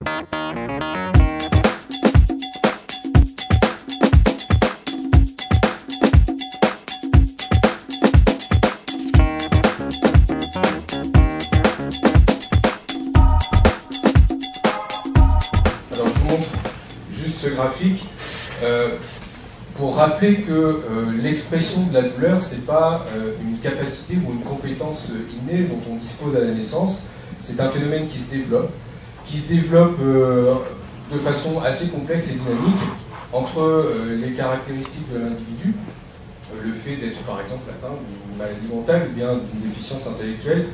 Alors je vous montre juste ce graphique pour rappeler que l'expression de la douleur, c'est pas une capacité ou une compétence innée dont on dispose à la naissance. C'est un phénomène qui se développe de façon assez complexe et dynamique entre les caractéristiques de l'individu, le fait d'être par exemple atteint d'une maladie mentale ou bien d'une déficience intellectuelle,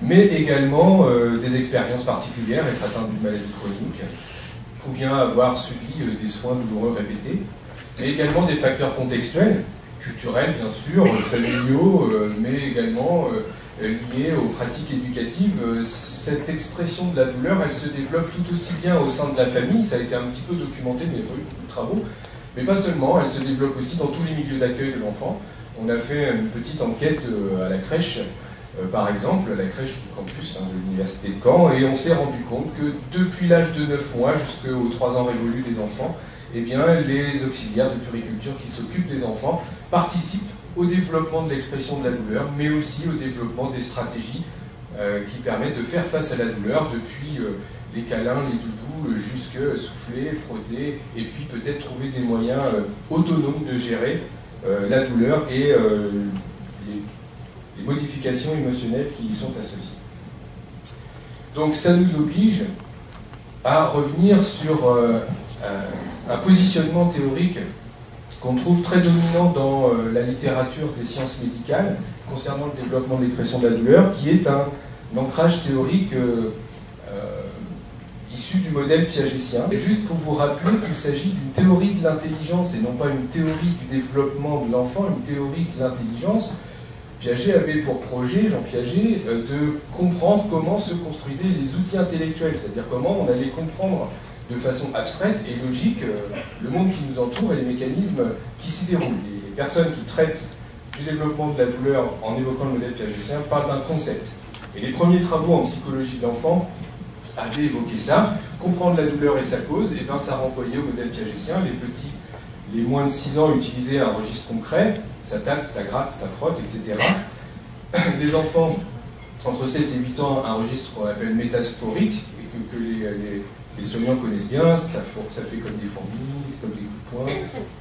mais également des expériences particulières, être atteint d'une maladie chronique, ou bien avoir subi des soins douloureux répétés, mais également des facteurs contextuels, culturels bien sûr, familiaux, mais également liés aux pratiques éducatives. Cette expression de la douleur, elle se développe tout aussi bien au sein de la famille, ça a été un petit peu documenté, mais il y a pas eu beaucoup de travaux, mais pas seulement, elle se développe aussi dans tous les milieux d'accueil de l'enfant. On a fait une petite enquête à la crèche, par exemple, à la crèche du campus de l'université de Caen, et on s'est rendu compte que depuis l'âge de 9 mois jusqu'aux 3 ans révolus des enfants, eh bien, les auxiliaires de puériculture qui s'occupent des enfants participent au développement de l'expression de la douleur, mais aussi au développement des stratégies qui permettent de faire face à la douleur, depuis les câlins, les doudous, jusque souffler, frotter, et puis peut-être trouver des moyens autonomes de gérer la douleur et les modifications émotionnelles qui y sont associées. Donc ça nous oblige à revenir sur un positionnement théorique qu'on trouve très dominant dans la littérature des sciences médicales concernant le développement de l'expression de la douleur, qui est un ancrage théorique issu du modèle piagétien. Et juste pour vous rappeler qu'il s'agit d'une théorie de l'intelligence et non pas une théorie du développement de l'enfant, une théorie de l'intelligence. Piaget avait pour projet, Jean Piaget, de comprendre comment se construisaient les outils intellectuels, c'est-à-dire comment on allait comprendre de façon abstraite et logique le monde qui nous entoure et les mécanismes qui s'y déroulent. Les personnes qui traitent du développement de la douleur en évoquant le modèle piagétien parlent d'un concept. Et les premiers travaux en psychologie de l'enfant avaient évoqué ça. Comprendre la douleur et sa cause, et bien ça renvoyait au modèle piagétien. Les petits, les moins de 6 ans utilisaient un registre concret, ça tape, ça gratte, ça frotte, etc. Les enfants entre 7 et 8 ans, un registre qu'on appelle métaphorique, et que les soignants connaissent bien, ça fait comme des fourmis, c'est comme des coups de poing.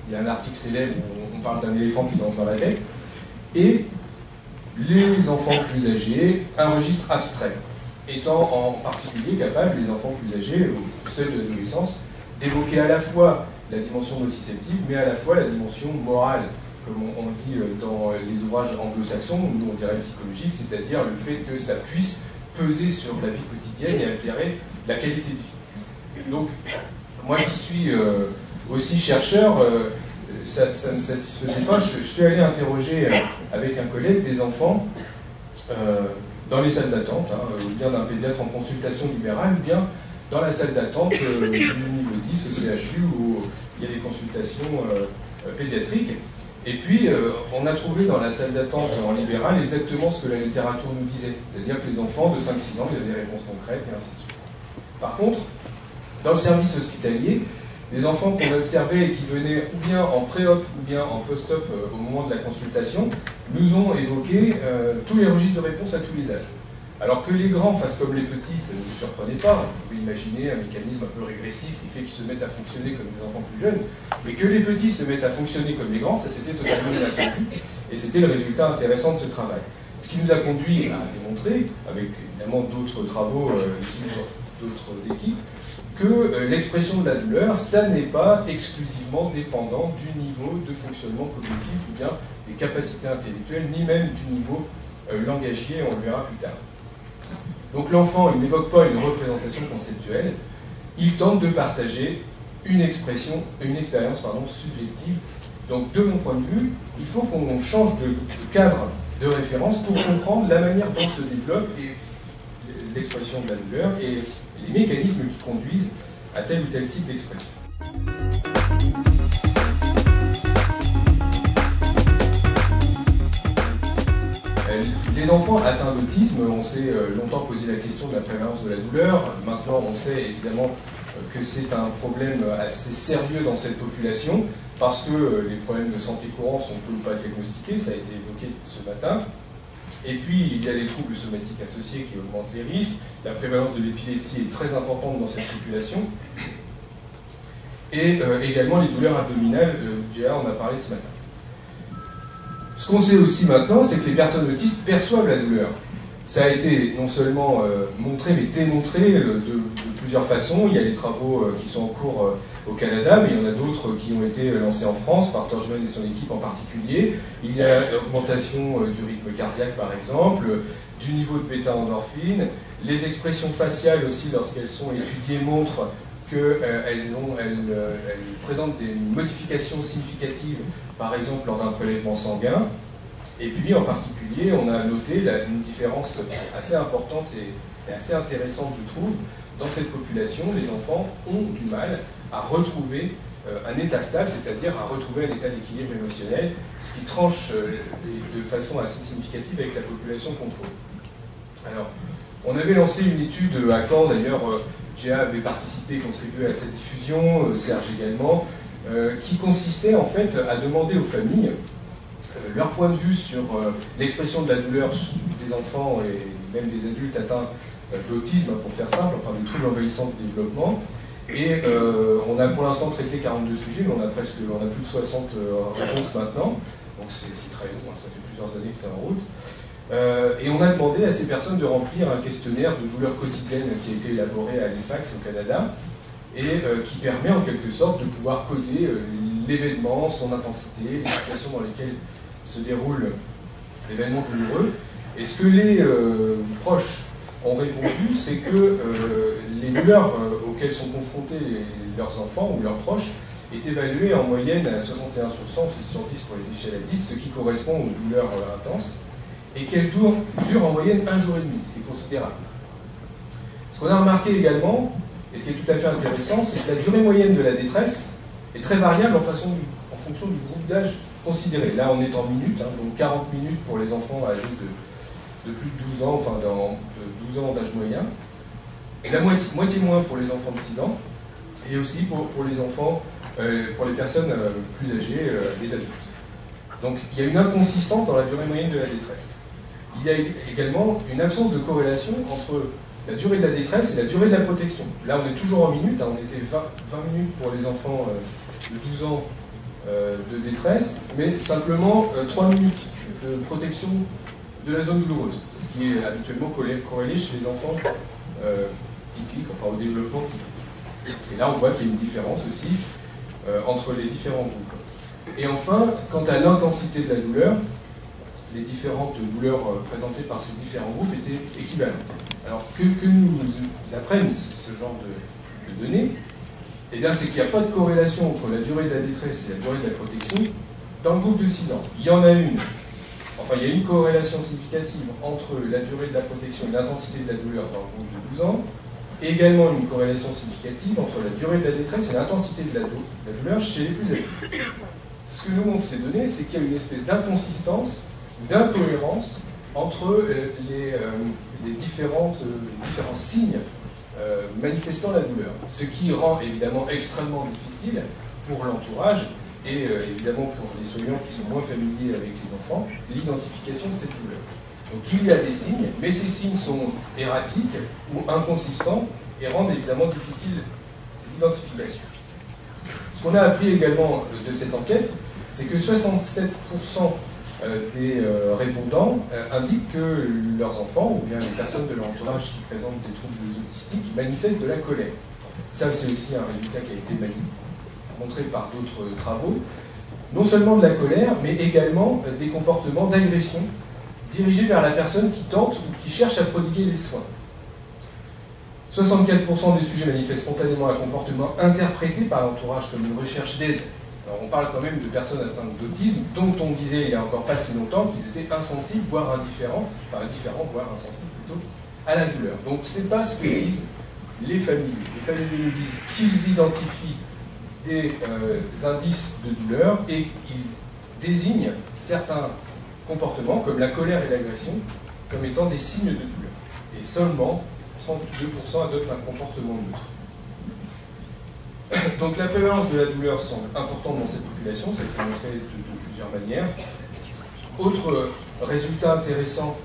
Il y a un article célèbre où on parle d'un éléphant qui danse dans la tête. Et les enfants plus âgés, un registre abstrait, étant en particulier capable, les enfants plus âgés, au seuil de l'adolescence, d'évoquer à la fois la dimension nociceptive, mais à la fois la dimension morale, comme on dit dans les ouvrages anglo-saxons, nous on dirait psychologique, c'est-à-dire le fait que ça puisse peser sur la vie quotidienne et altérer la qualité de vie. Donc, moi qui suis aussi chercheur, ça ne me satisfaisait pas. Je suis allé interroger avec un collègue des enfants dans les salles d'attente, ou bien d'un pédiatre en consultation libérale, ou bien dans la salle d'attente du niveau 10 au CHU où il y a des consultations pédiatriques. Et puis, on a trouvé dans la salle d'attente en libéral exactement ce que la littérature nous disait. C'est-à-dire que les enfants de 5-6 ans, il y avait des réponses concrètes et ainsi de suite. Par contre, dans le service hospitalier, les enfants qu'on observait et qui venaient ou bien en pré-op ou bien en post-op au moment de la consultation, nous ont évoqué tous les registres de réponse à tous les âges. Alors que les grands fassent comme les petits, ça ne vous surprenait pas. Vous pouvez imaginer un mécanisme un peu régressif qui fait qu'ils se mettent à fonctionner comme des enfants plus jeunes. Mais que les petits se mettent à fonctionner comme les grands, ça c'était totalement inattendu. Et c'était le résultat intéressant de ce travail. Ce qui nous a conduit à démontrer, avec évidemment d'autres travaux issus d'autres équipes, que l'expression de la douleur, ça n'est pas exclusivement dépendant du niveau de fonctionnement cognitif ou bien des capacités intellectuelles, ni même du niveau langagier, on le verra plus tard. Donc l'enfant, il n'évoque pas une représentation conceptuelle, il tente de partager une expérience subjective. Donc de mon point de vue, il faut qu'on change de cadre de référence pour comprendre la manière dont se développe l'expression de la douleur et les mécanismes qui conduisent à tel ou tel type d'expression. Les les enfants atteints d'autisme, on s'est longtemps posé la question de la prévalence de la douleur. Maintenant, on sait évidemment que c'est un problème assez sérieux dans cette population, parce que les problèmes de santé courants sont peu ou pas diagnostiqués, ça a été évoqué ce matin. Et puis, il y a des troubles somatiques associés qui augmentent les risques. La prévalence de l'épilepsie est très importante dans cette population. Et également les douleurs abdominales, Gérard en a parlé ce matin. Ce qu'on sait aussi maintenant, c'est que les personnes autistes perçoivent la douleur. Ça a été non seulement montré, mais démontré de plusieurs façons. Il y a des travaux qui sont en cours au Canada, mais il y en a d'autres qui ont été lancés en France, par Torjman et son équipe en particulier. Il y a l'augmentation du rythme cardiaque, par exemple, du niveau de bêta-endorphine. Les expressions faciales aussi, lorsqu'elles sont étudiées, montrent qu'elles présentent des modifications significatives, par exemple lors d'un prélèvement sanguin. Et puis en particulier, on a noté une différence assez importante et assez intéressante, je trouve. Dans cette population, les enfants ont du mal à retrouver un état stable, c'est-à-dire à retrouver un état d'équilibre émotionnel, ce qui tranche de façon assez significative avec la population contrôle. Alors, on avait lancé une étude à Caen, d'ailleurs, Géa avait participé, contribué à cette diffusion, Serge également, qui consistait en fait à demander aux familles leur point de vue sur l'expression de la douleur des enfants et même des adultes atteints d'autisme, pour faire simple, enfin de troubles envahissants du développement. Et on a pour l'instant traité 42 sujets, mais on a plus de 60 réponses maintenant, donc c'est très long, ça fait plusieurs années que c'est en route. Et on a demandé à ces personnes de remplir un questionnaire de douleur quotidienne qui a été élaboré à Halifax au Canada et qui permet en quelque sorte de pouvoir coder l'événement, son intensité, les situations dans lesquelles se déroule l'événement douloureux. Et ce que les proches ont répondu, c'est que les douleurs auxquelles sont confrontés leurs enfants ou leurs proches est évaluée en moyenne à 61 sur 100, 6 sur 10 pour les échelles à 10, ce qui correspond aux douleurs intenses, et qu'elles durent en moyenne 1 jour et demi, ce qui est considérable. Ce qu'on a remarqué également, et ce qui est tout à fait intéressant, c'est que la durée moyenne de la détresse est très variable en fonction du groupe d'âge considéré. Là, on est en minutes, hein, donc 40 minutes pour les enfants âgés de plus de 12 ans, enfin de 12 ans d'âge moyen, et la moitié moins pour les enfants de 6 ans, et aussi pour les enfants, pour les personnes plus âgées, les adultes. Donc il y a une inconsistance dans la durée moyenne de la détresse. Il y a également une absence de corrélation entre la durée de la détresse et la durée de la protection. Là, on est toujours en minutes, hein, on était 20 minutes pour les enfants de 12 ans de détresse, mais simplement 3 minutes de protection de la zone douloureuse, ce qui est habituellement corrélé chez les enfants typiques, enfin au développement typique. Et là, on voit qu'il y a une différence aussi entre les différents groupes. Et enfin, quant à l'intensité de la douleur, les différentes douleurs présentées par ces différents groupes étaient équivalentes. Alors, que nous apprennent ce genre de données, eh bien, c'est qu'il n'y a pas de corrélation entre la durée de la détresse et la durée de la protection dans le groupe de 6 ans. Il y en a une. Enfin, il y a une corrélation significative entre la durée de la protection et l'intensité de la douleur dans le groupe de 12 ans, et également une corrélation significative entre la durée de la détresse et l'intensité de la douleur chez les plus âgés. Ce que nous montrent ces données, c'est qu'il y a une espèce d'inconsistance, d'incohérence entre les différents signes manifestant la douleur. Ce qui rend évidemment extrêmement difficile pour l'entourage et évidemment pour les soignants qui sont moins familiers avec les enfants, l'identification de cette douleur. Donc il y a des signes, mais ces signes sont erratiques ou inconsistants et rendent évidemment difficile l'identification. Ce qu'on a appris également de cette enquête, c'est que 67% des répondants indiquent que leurs enfants, ou bien les personnes de leur entourage qui présentent des troubles autistiques, manifestent de la colère. Ça, c'est aussi un résultat qui a été montré par d'autres travaux. Non seulement de la colère, mais également des comportements d'agression dirigés vers la personne qui tente ou qui cherche à prodiguer les soins. 64% des sujets manifestent spontanément un comportement interprété par l'entourage comme une recherche d'aide. Alors on parle quand même de personnes atteintes d'autisme, dont on disait il n'y a encore pas si longtemps qu'ils étaient insensibles, voire indifférents, enfin indifférents, voire insensibles plutôt, à la douleur. Donc c'est pas ce que disent les familles. Les familles nous disent qu'ils identifient des indices de douleur et ils désignent certains comportements, comme la colère et l'agression, comme étant des signes de douleur. Et seulement 32% adoptent un comportement neutre. Donc la prévalence de la douleur semble importante dans cette population, ça a été montré de plusieurs manières. Autre résultat intéressant,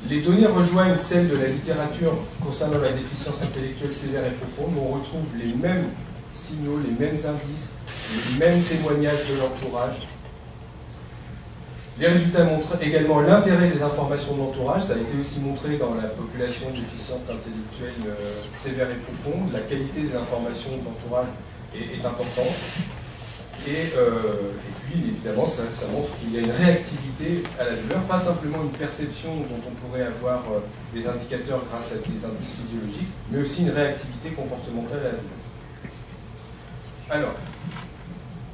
les données rejoignent celles de la littérature concernant la déficience intellectuelle sévère et profonde, où on retrouve les mêmes signaux, les mêmes indices, les mêmes témoignages de l'entourage. Les résultats montrent également l'intérêt des informations de l'entourage. Ça a été aussi montré dans la population déficiente intellectuelle sévère et profonde. La qualité des informations de l'entourage est importante. Et puis, évidemment, ça montre qu'il y a une réactivité à la douleur, pas simplement une perception dont on pourrait avoir des indicateurs grâce à des indices physiologiques, mais aussi une réactivité comportementale à la douleur. Alors,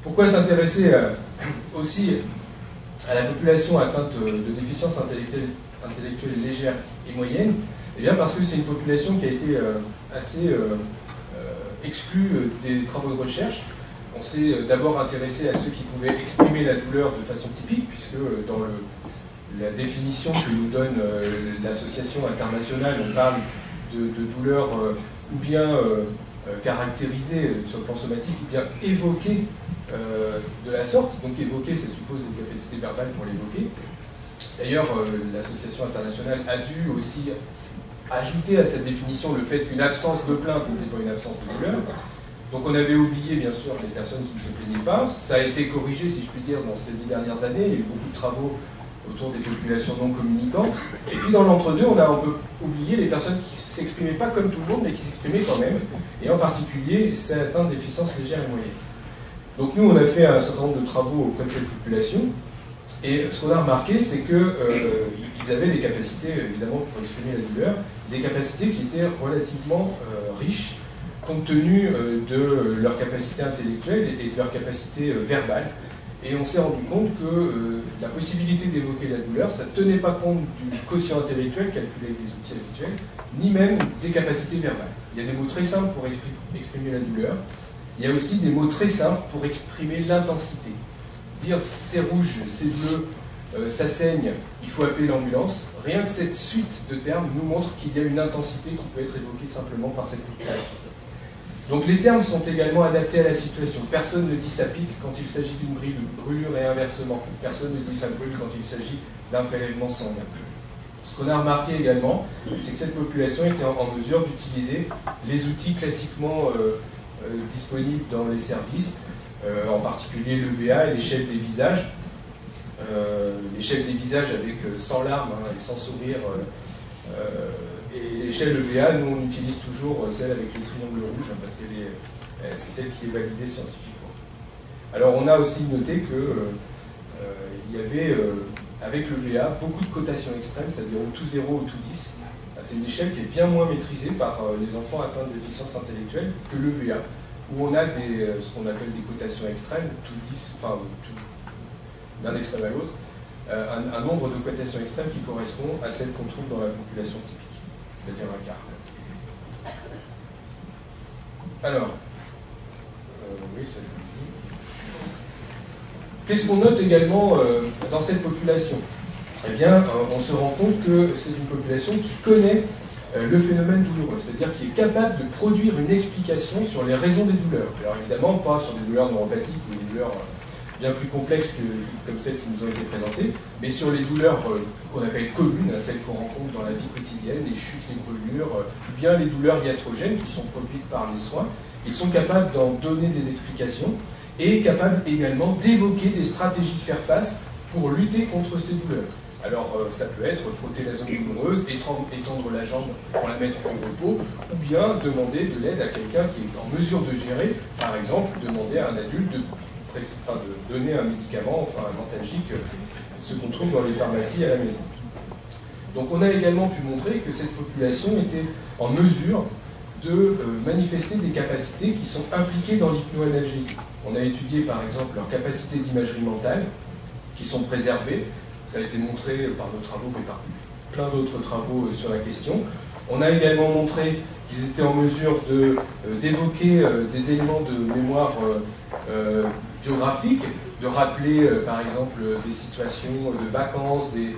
pourquoi s'intéresser aussi à la population atteinte de déficience intellectuelle légère et moyenne? Eh bien parce que c'est une population qui a été assez exclue des travaux de recherche. On s'est d'abord intéressé à ceux qui pouvaient exprimer la douleur de façon typique, puisque dans la définition que nous donne l'association internationale, on parle de douleur ou bien caractérisée sur le plan somatique, ou bien évoquée de la sorte. Donc évoquer, ça suppose des capacités verbales pour l'évoquer. D'ailleurs, l'association internationale a dû aussi ajouter à cette définition le fait qu'une absence de plainte n'était pas une absence de douleur. Donc on avait oublié bien sûr les personnes qui ne se plaignaient pas. Ça a été corrigé, si je puis dire, dans ces 10 dernières années. Il y a eu beaucoup de travaux autour des populations non communicantes. Et puis dans l'entre-deux, on a un peu oublié les personnes qui ne s'exprimaient pas comme tout le monde, mais qui s'exprimaient quand même. Et en particulier, ça atteint des déficiences légères et moyennes. Donc nous, on a fait un certain nombre de travaux auprès de cette population. Et ce qu'on a remarqué, c'est qu'ils avaient des capacités, évidemment, pour exprimer la douleur, des capacités qui étaient relativement riches, compte tenu de leur capacité intellectuelle et de leur capacité verbale. Et on s'est rendu compte que la possibilité d'évoquer la douleur, ça ne tenait pas compte du quotient intellectuel calculé avec des outils habituels, ni même des capacités verbales. Il y a des mots très simples pour exprimer la douleur. Il y a aussi des mots très simples pour exprimer l'intensité. Dire c'est rouge, c'est bleu, ça saigne, il faut appeler l'ambulance. Rien que cette suite de termes nous montre qu'il y a une intensité qui peut être évoquée simplement par cette population. Donc les termes sont également adaptés à la situation. Personne ne dit ça pique quand il s'agit d'une brûlure et inversement. Personne ne dit ça brûle quand il s'agit d'un prélèvement sanguin. Ce qu'on a remarqué également, c'est que cette population était en mesure d'utiliser les outils classiquement disponibles dans les services, en particulier l'EVA et l'échelle des visages. L'échelle des visages avec sans larmes et sans sourire. Et l'échelle EVA, nous on utilise toujours celle avec le triangle rouge, parce que c'est celle qui est validée scientifiquement. Alors on a aussi noté qu'il y avait, avec l'EVA, beaucoup de cotations extrêmes, c'est-à-dire au tout 0 ou tout 10. C'est une échelle qui est bien moins maîtrisée par les enfants atteints de déficience intellectuelle que l'EVA, où on a ce qu'on appelle des cotations extrêmes, tout 10, enfin d'un extrême à l'autre, un nombre de cotations extrêmes qui correspond à celle qu'on trouve dans la population typique, c'est-à-dire un quart. Alors, oui, ça je vous le dis. Qu'est-ce qu'on note également dans cette population? Eh bien, on se rend compte que c'est une population qui connaît le phénomène douloureux, c'est-à-dire qui est capable de produire une explication sur les raisons des douleurs. Alors évidemment, pas sur des douleurs neuropathiques ou des douleurs bien plus complexes comme celles qui nous ont été présentées, mais sur les douleurs qu'on appelle communes, celles qu'on rencontre dans la vie quotidienne, les chutes, les brûlures, ou bien les douleurs iatrogènes qui sont produites par les soins. Ils sont capables d'en donner des explications et capables également d'évoquer des stratégies de faire face pour lutter contre ces douleurs. Alors ça peut être frotter la zone douloureuse, étendre la jambe pour la mettre en repos, ou bien demander de l'aide à quelqu'un qui est en mesure de gérer, par exemple demander à un adulte de donner un médicament, enfin un antalgique, ce qu'on trouve dans les pharmacies à la maison. Donc on a également pu montrer que cette population était en mesure de manifester des capacités qui sont impliquées dans l'hypnoanalgésie. On a étudié par exemple leurs capacités d'imagerie mentale, qui sont préservées. Ça a été montré par nos travaux, mais par plein d'autres travaux sur la question. On a également montré qu'ils étaient en mesure d'évoquer des éléments de mémoire biographique, de rappeler, par exemple, des situations de vacances, des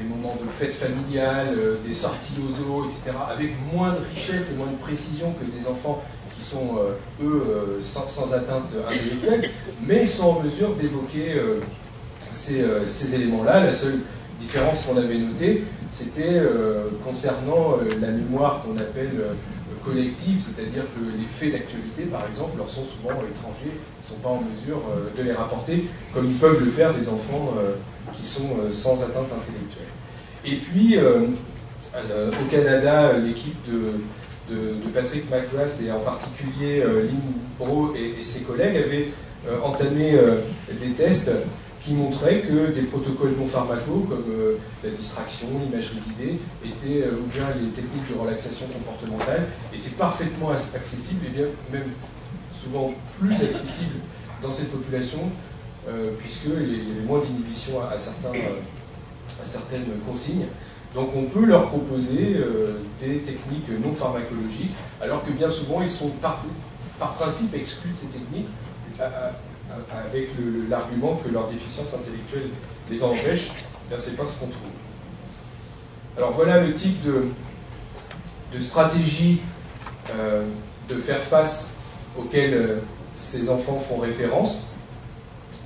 moments de fête familiale, des sorties aux zoo, etc., avec moins de richesse et moins de précision que des enfants qui sont, eux, sans atteinte intellectuelle, mais ils sont en mesure d'évoquer ces éléments-là. La seule différence qu'on avait notée, c'était concernant la mémoire qu'on appelle collective, c'est-à-dire que les faits d'actualité, par exemple, leur sont souvent étrangers, ils ne sont pas en mesure de les rapporter, comme ils peuvent le faire des enfants qui sont sans atteinte intellectuelle. Et puis, au Canada, l'équipe de Patrick McGrath, et en particulier Lynn Bro et ses collègues, avaient entamé des tests qui montraient que des protocoles non pharmacaux, comme la distraction, l'imagerie guidée, ou bien les techniques de relaxation comportementale, étaient parfaitement accessibles, et bien même souvent plus accessibles dans cette population, puisqu'il y avait moins d'inhibition à certaines consignes. Donc on peut leur proposer des techniques non pharmacologiques, alors que bien souvent ils sont par principe exclus de ces techniques, avec l'argument que leur déficience intellectuelle les en empêche. Bien, c'est pas ce qu'on trouve. Alors voilà le type de stratégie de faire face auquel ces enfants font référence.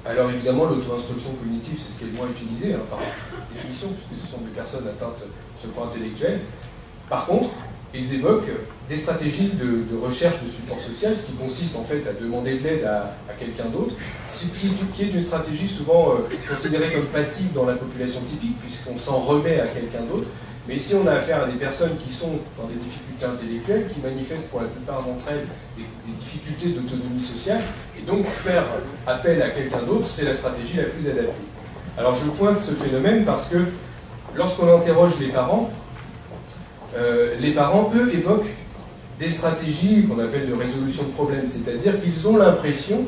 Alors évidemment, l'auto-instruction cognitive, c'est ce qui est le moins utilisé, hein, par définition, puisque ce sont des personnes atteintes de ce point intellectuel. Par contre, ils évoquent des stratégies de recherche de support social, ce qui consiste en fait à demander de l'aide à quelqu'un d'autre, ce qui est une stratégie souvent considérée comme passive dans la population typique, puisqu'on s'en remet à quelqu'un d'autre. Mais ici, on a affaire à des personnes qui sont dans des difficultés intellectuelles, qui manifestent pour la plupart d'entre elles des difficultés d'autonomie sociale, et donc faire appel à quelqu'un d'autre, c'est la stratégie la plus adaptée. Alors je pointe ce phénomène parce que lorsqu'on interroge les parents, eux, évoquent des stratégies qu'on appelle de résolution de problèmes, c'est-à-dire qu'ils ont l'impression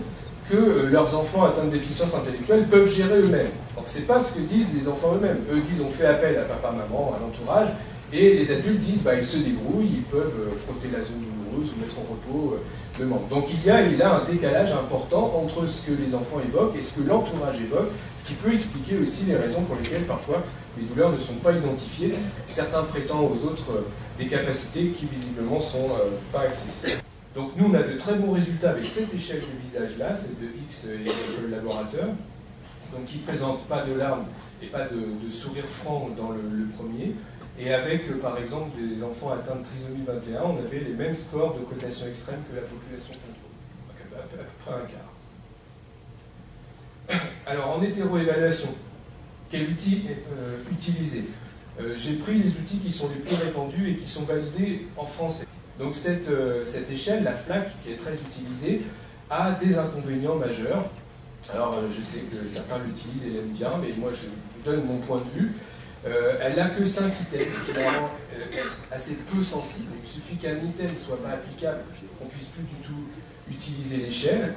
que leurs enfants atteints de déficience intellectuelle peuvent gérer eux-mêmes. Donc c'est pas ce que disent les enfants eux-mêmes. Eux disent on fait appel à papa, maman, à l'entourage, et les adultes disent ils se débrouillent, ils peuvent frotter la zone douloureuse ou mettre en repos le membre. Donc il y a un décalage important entre ce que les enfants évoquent et ce que l'entourage évoque, ce qui peut expliquer aussi les raisons pour lesquelles parfois les douleurs ne sont pas identifiées. Certains prétendent aux autres des capacités qui visiblement ne sont pas accessibles. Donc nous, on a de très bons résultats avec cette échelle de visage-là, celle de X et de collaborateurs, donc qui ne présentent pas de larmes et pas de sourire franc dans le premier. Et avec, par exemple, des enfants atteints de trisomie 21, on avait les mêmes scores de cotation extrême que la population contrôle, donc à peu près un quart. Alors, en hétéroévaluation, quel outil utiliser? J'ai pris les outils qui sont les plus répandus et qui sont validés en français. Donc cette échelle, la FLAC, qui est très utilisée, a des inconvénients majeurs. Alors je sais que certains l'utilisent et l'aiment bien, mais moi je vous donne mon point de vue. Elle n'a que 5 items, ce qui est vraiment assez peu sensible. Il suffit qu'un item ne soit pas applicable, qu'on ne puisse plus du tout utiliser l'échelle.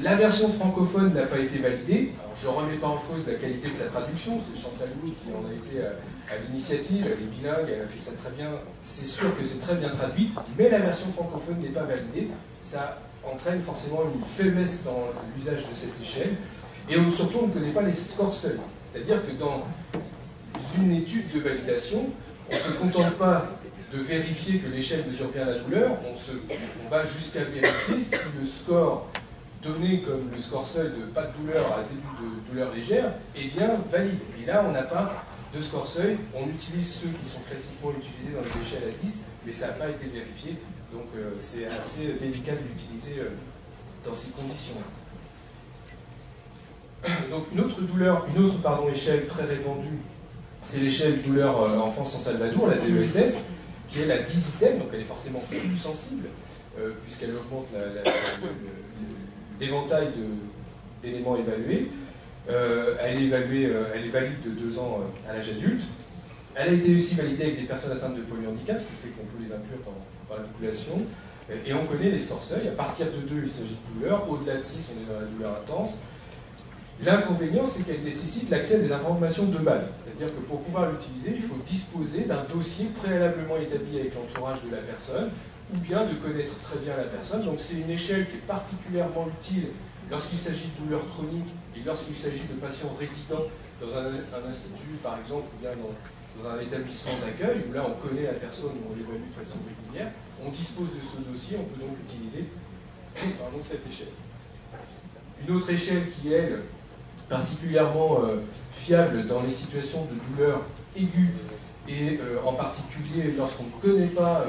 La version francophone n'a pas été validée. Alors, je ne remets pas en cause la qualité de sa traduction, c'est Chantal Louis qui en a été à l'initiative, elle est bilingue, elle a fait ça très bien. C'est sûr que c'est très bien traduit, mais la version francophone n'est pas validée. Ça entraîne forcément une faiblesse dans l'usage de cette échelle. Et surtout, on ne connaît pas les scores seuls. C'est-à-dire que dans une étude de validation, on ne se contente pas de vérifier que l'échelle mesure bien la douleur, on va jusqu'à vérifier si le score donné comme le score seuil de pas de douleur à début de douleur légère est bien valide. Et là, on n'a pas de score seuil, on utilise ceux qui sont classiquement utilisés dans les échelles à 10, mais ça n'a pas été vérifié, donc c'est assez délicat de l'utiliser dans ces conditions. Donc une autre échelle très répandue, c'est l'échelle douleur enfant sans Salvador, la DESS, qui est la 10 items, donc elle est forcément plus sensible, puisqu'elle augmente l'éventail d'éléments évalués. Elle est valide de 2 ans à l'âge adulte. Elle a été aussi validée avec des personnes atteintes de polyhandicap, ce qui fait qu'on peut les inclure dans la population. Et on connaît les scores seuils. À partir de 2, il s'agit de douleur. Au-delà de 6, on est dans la douleur intense. L'inconvénient, c'est qu'elle nécessite l'accès à des informations de base. C'est-à-dire que pour pouvoir l'utiliser, il faut disposer d'un dossier préalablement établi avec l'entourage de la personne, ou bien de connaître très bien la personne. Donc c'est une échelle qui est particulièrement utile lorsqu'il s'agit de douleurs chroniques et lorsqu'il s'agit de patients résidents dans un institut, par exemple, ou bien dans un établissement d'accueil, où là on connaît la personne, où on l'évalue de façon régulière, on dispose de ce dossier, on peut donc utiliser cette échelle. Une autre échelle qui est, elle, particulièrement fiable dans les situations de douleur aiguë, et en particulier lorsqu'on ne connaît pas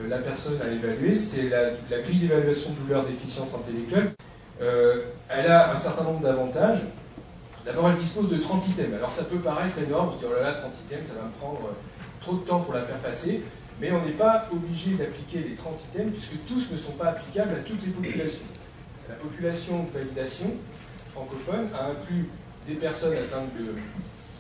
la personne à évaluer, c'est la grille d'évaluation de douleur déficience intellectuelle. Elle a un certain nombre d'avantages. D'abord, elle dispose de 30 items. Alors ça peut paraître énorme, on se dit oh là là, 30 items, ça va me prendre trop de temps pour la faire passer, mais on n'est pas obligé d'appliquer les 30 items puisque tous ne sont pas applicables à toutes les populations. La population de validation francophone a inclus des personnes atteintes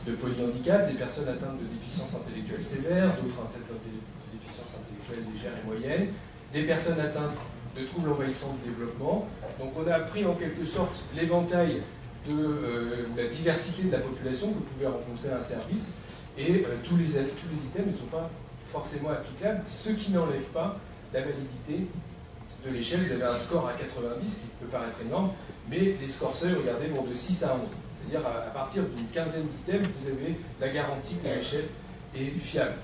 de polyhandicap, des personnes atteintes de déficience intellectuelle sévère, d'autres atteintes de déficience intellectuelle légère et moyenne, des personnes atteintes de troubles envahissants du développement. Donc on a pris en quelque sorte l'éventail de la diversité de la population que pouvait rencontrer un service, et tous les items ne sont pas forcément applicables, ce qui n'enlève pas la validité de l'échelle. Vous avez un score à 90 qui peut paraître énorme, mais les scores seuils, regardez, vont de 6 à 11. C'est-à-dire à partir d'une quinzaine d'items, vous avez la garantie que l'échelle est fiable.